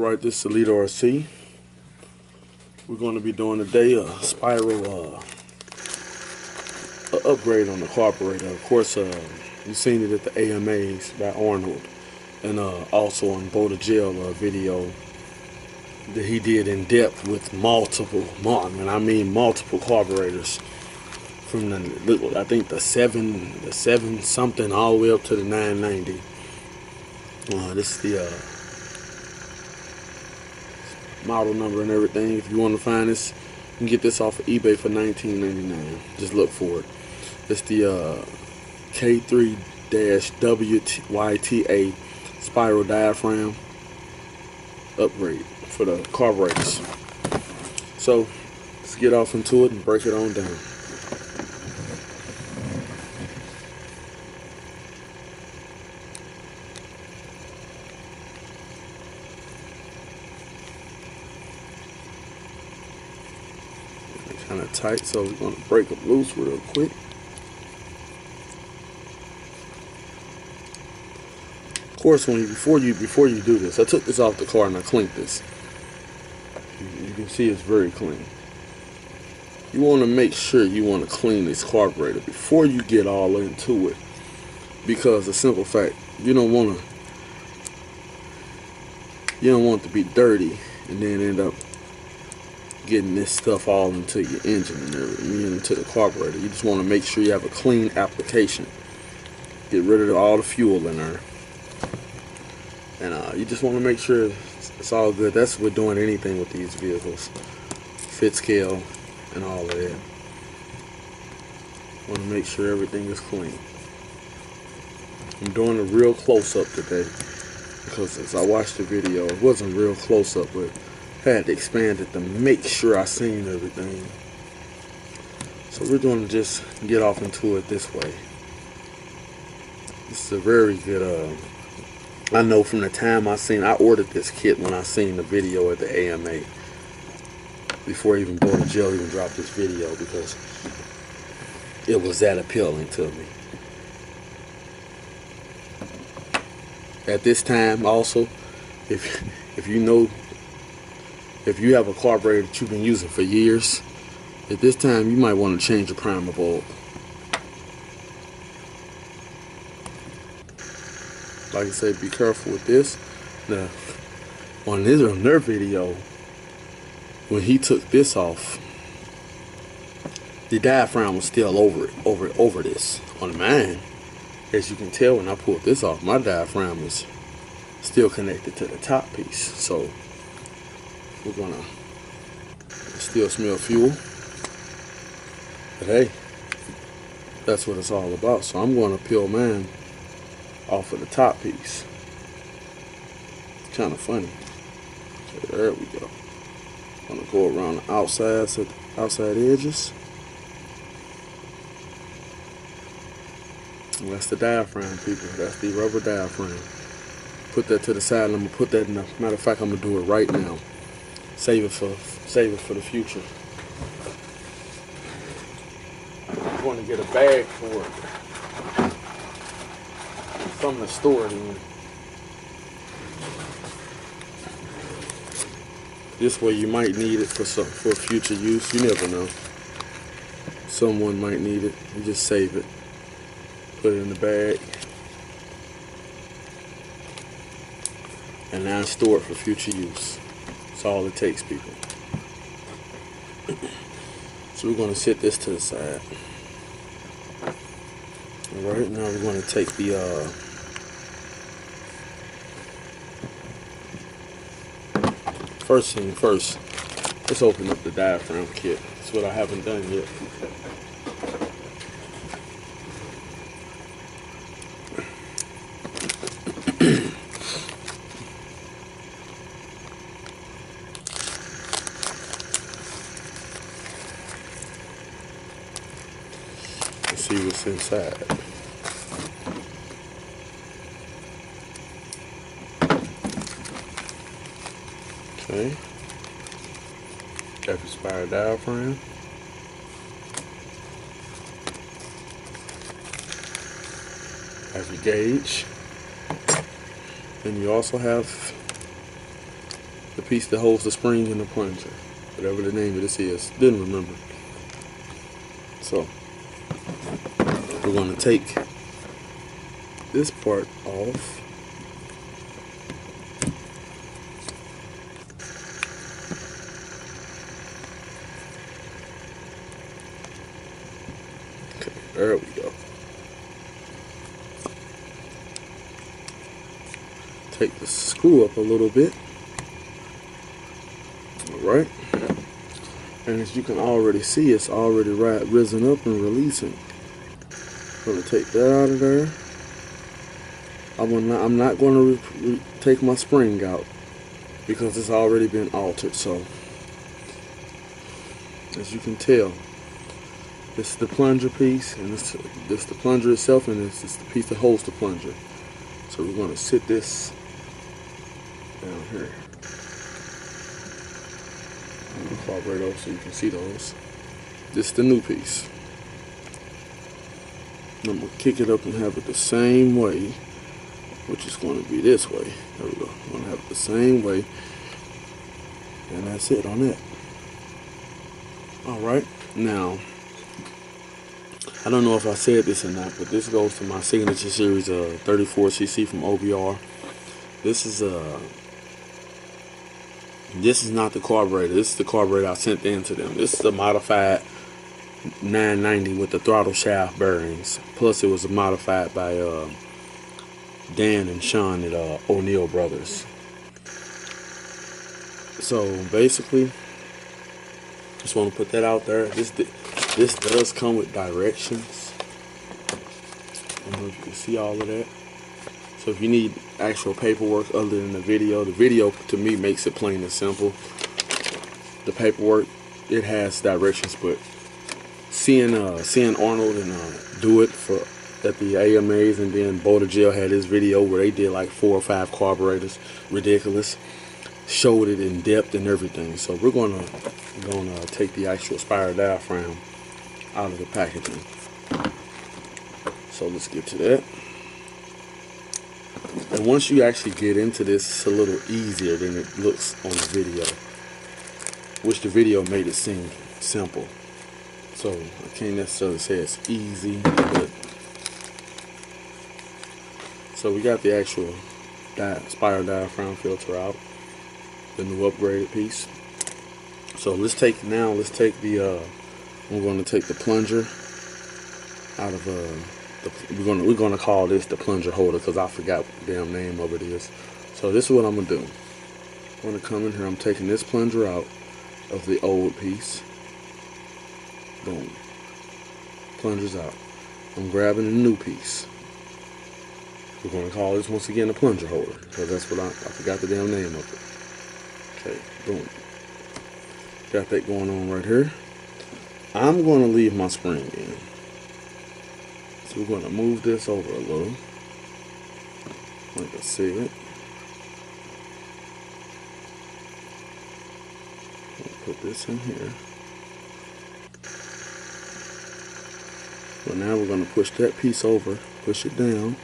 Alright, this is the Leader RC. We're going to be doing today a spiral upgrade on the carburetor. Of course, you've seen it at the AMAs by Arnold, and also on Bota Gel video that he did in depth with multiple carburetors from the, I think the 7 something all the way up to the 990. This is the model number and everything. If you want to find this, you can get this off of eBay for $19.99. Just look for it. It's the K3-WYTA spiral diaphragm upgrade for the carburetors. So let's get off into it and break it on down. Kind of tight, so we're going to break them loose real quick. Of course, before you do this, I took this off the car and I cleaned this. You can see it's very clean. You want to make sure you want to clean this carburetor before you get all into it, because the simple fact, you don't want it to be dirty and then end up getting this stuff all into your engine and everything, into the carburetor. You just want to make sure you have a clean application. Get rid of all the fuel in there, and you just want to make sure it's all good. That's what we're doing anything with these vehicles, fit scale and all of that. Want to make sure everything is clean. I'm doing a real close-up today because as I watched the video, it wasn't real close-up, but I had to expand it to make sure I seen everything. So we're going to just get off into it this way. This is a very good, I know from the time I ordered this kit when I seen the video at the AMA, before even Bota Gel even dropped this video, because it was that appealing to me. At this time also, if you have a carburetor that you've been using for years, at this time you might want to change your primer bulb. Like I said, be careful with this. Now, on their video, when he took this off, the diaphragm was still over this. On mine, as you can tell when I pulled this off, my diaphragm is still connected to the top piece. So we're gonna still smell fuel, but hey, that's what it's all about. So I'm gonna peel mine off of the top piece. It's kind of funny. So there we go. I'm gonna go around the outside edges. And that's the diaphragm, people. That's the rubber diaphragm. Put that to the side, and I'm gonna put that in the, matter of fact, I'm gonna do it right now. Save it for the future. I'm going to get a bag for it, something to store it in. This way, you might need it for future use. You never know. Someone might need it. You just save it, put it in the bag, and now store it for future use. That's all it takes, people. So we're going to set this to the side. Alright, now we're going to take the first thing first, let's open up the diaphragm kit. That's what I haven't done yet. See what's inside. Okay. Got the spiral diaphragm. Have your gauge. Then you also have the piece that holds the spring and the plunger, whatever the name of this is. Didn't remember. So we're going to take this part off. Okay, there we go. Take the screw up a little bit. Alright. And as you can already see, it's already risen up and releasing. I'm going to take that out of there. I'm not going to take my spring out because it's already been altered. So, as you can tell, this is the plunger piece, and this is the plunger itself, and this is the piece that holds the plunger. So we're going to sit this down here. Carburetor, so you can see those. This is the new piece. And I'm going to kick it up and have it the same way, which is going to be this way. There we go. I'm going to have it the same way. And that's it on that. Alright, now, I don't know if I said this or not, but this goes to my signature series 34cc from OBR. This is not the carburetor. This is the carburetor I sent in to them. This is a modified 990 with the throttle shaft bearings. Plus, it was modified by Dan and Sean at O'Neill Brothers. So basically, just want to put that out there. This does come with directions. I don't know if you can see all of that. So if you need actual paperwork other than the video to me makes it plain and simple. The paperwork, it has directions, but seeing Arnold and do it at the AMAs, and then Boulder Jail had this video where they did like 4 or 5 carburetors, ridiculous, showed it in depth and everything. So we're gonna take the actual spiral diaphragm out of the packaging. So let's get to that. And once you actually get into this, it's a little easier than it looks on the video, which the video made it seem simple. So I can't necessarily say it's easy, but so we got the actual spiral diaphragm filter out, the new upgraded piece. So let's take the we're going to take the plunger out of we're gonna call this the plunger holder because I forgot what the damn name of it is. So this is what I'm gonna do. I'm gonna come in here. I'm taking this plunger out of the old piece. Boom. Plunger's out. I'm grabbing a new piece. We're gonna call this once again the plunger holder because that's what I forgot the damn name of it. Okay. Boom. Got that going on right here. I'm gonna leave my spring in. So we're going to move this over a little, like I said. I'll put this in here. But now we're going to push that piece over, push it down.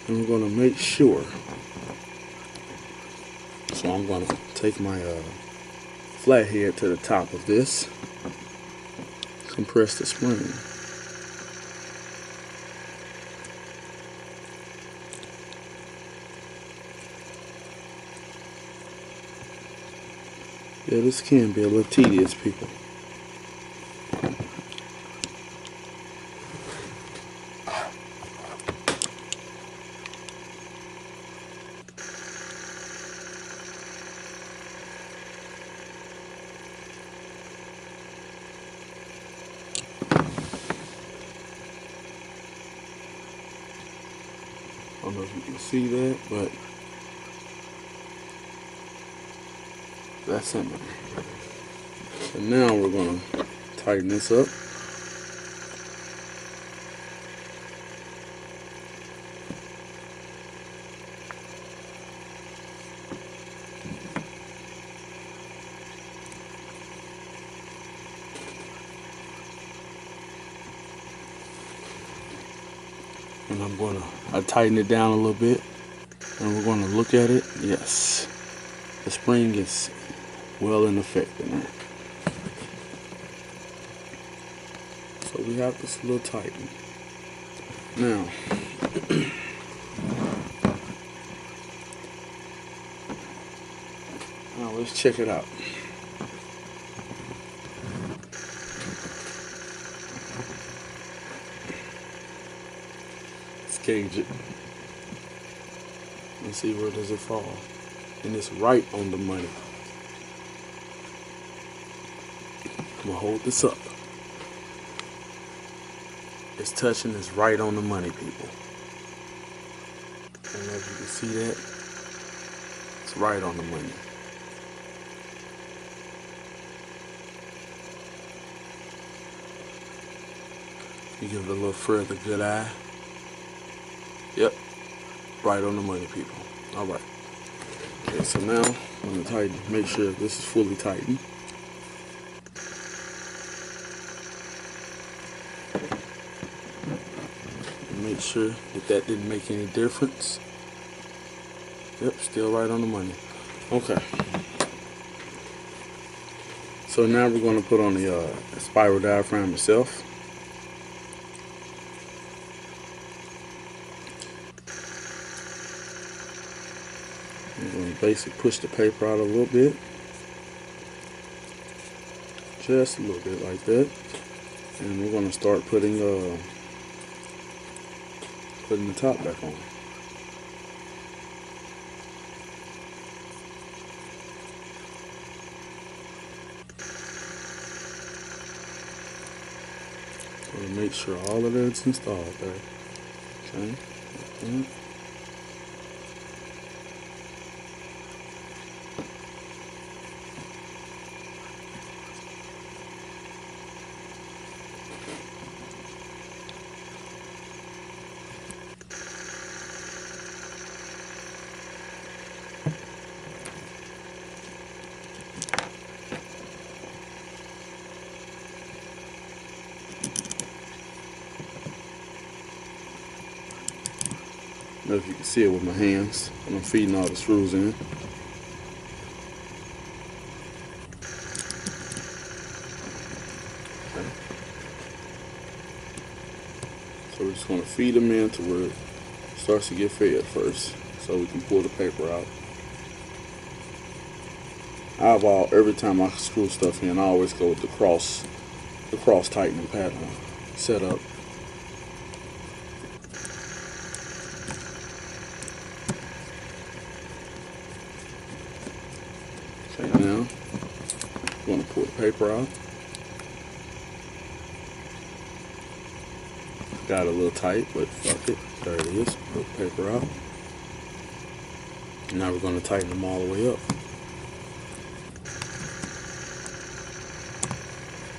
And we're going to make sure. So I'm going to take my flathead to the top of this, compress the spring. Yeah, this can be a little tedious, people. I don't know if you can see that, but that's in there. So now we're going to tighten this up. And I tighten it down a little bit, and we're gonna look at it. Yes, the spring is well in effect in there. So we have this little tighten. Now, let's check it out. Let's gauge it. Let's see where does it fall. And it's right on the money. I'm gonna hold this up. It's touching, it's right on the money, people. I don't know if you can see that. It's right on the money. You give it a little further good eye. Yep, right on the money, people. Alright. Okay, so now I'm going to tighten, make sure this is fully tightened. Make sure that didn't make any difference. Yep, still right on the money. Okay. So now we're going to put on the spiral diaphragm itself. I'm going to basically push the paper out a little bit. Just a little bit like that. And we're going to start putting the top back on. So to make sure all of that's installed there. Okay. I don't know if you can see it with my hands. I'm feeding all the screws in. Okay. So we're just going to feed them in to where it starts to get fed first, so we can pull the paper out. Every time I screw stuff in, I always go with the cross tightening pattern setup. Okay, now I'm going to pull the paper out. Got it a little tight, but fuck it. There it is. Pull the paper out. Now we're going to tighten them all the way up.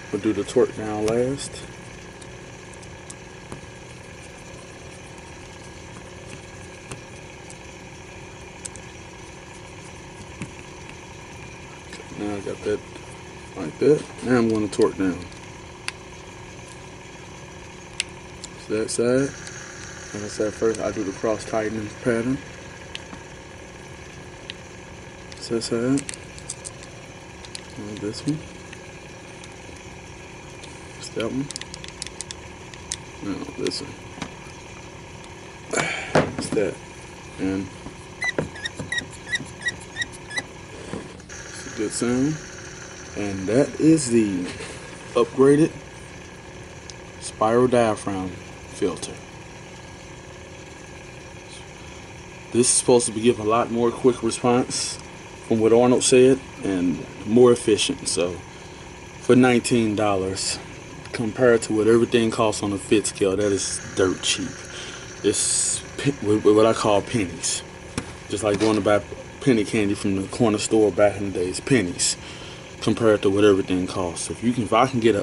We'll do the torque down last. Okay, now I got that like that. Now I'm going to torque down. So that side, like I said first, I do the cross tightening pattern. So that side, and this one. That one. No, this one. It's that. And it's a good sound. And that is the upgraded spiral diaphragm filter. This is supposed to give a lot more quick response from what Arnold said, and more efficient. So for $19, compared to what everything costs on a fit scale, that is dirt cheap. It's what I call pennies. Just like going to buy penny candy from the corner store back in the days, pennies, compared to what everything costs. If I can get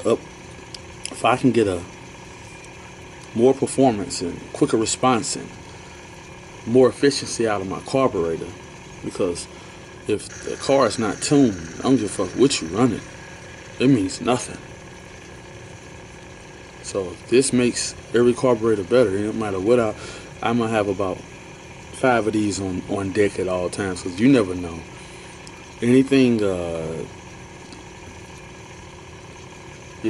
a more performance and quicker response and more efficiency out of my carburetor, because if the car is not tuned, I don't give a fuck what you running. It means nothing. So if this makes every carburetor better, no matter what I'm gonna have about 5 of these on deck at all times, because you never know. Anything your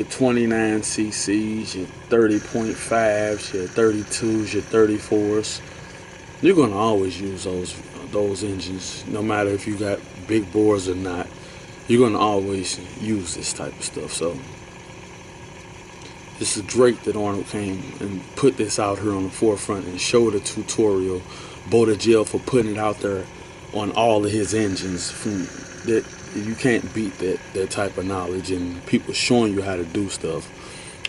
29 cc's, your 30.5s, your 32s, your 34s, you're gonna always use those engines, no matter if you got big bores or not. You're gonna always use this type of stuff. So this is great that Arnold came and put this out here on the forefront and showed a tutorial. WYTA Gel for putting it out there on all of his engines. From that, you can't beat that type of knowledge and people showing you how to do stuff.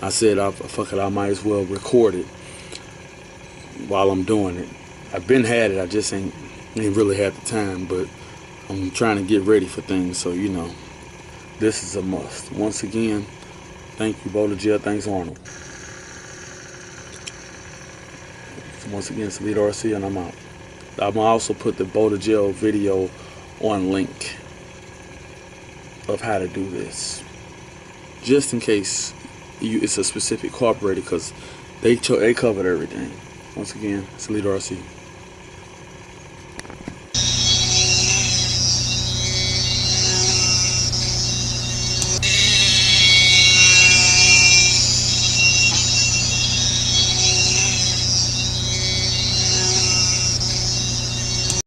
I said, fuck it, I might as well record it while I'm doing it. I've been had it, I just ain't really had the time, but I'm trying to get ready for things, so you know, this is a must. Once again, thank you, WYTA Gel. Thanks, Arnold. Once again, it's Lead RC, and I'm out. I'm gonna also put the WYTA Gel video on link of how to do this, just in case it's a specific carburetor, because they covered everything. Once again, it's Lead RC.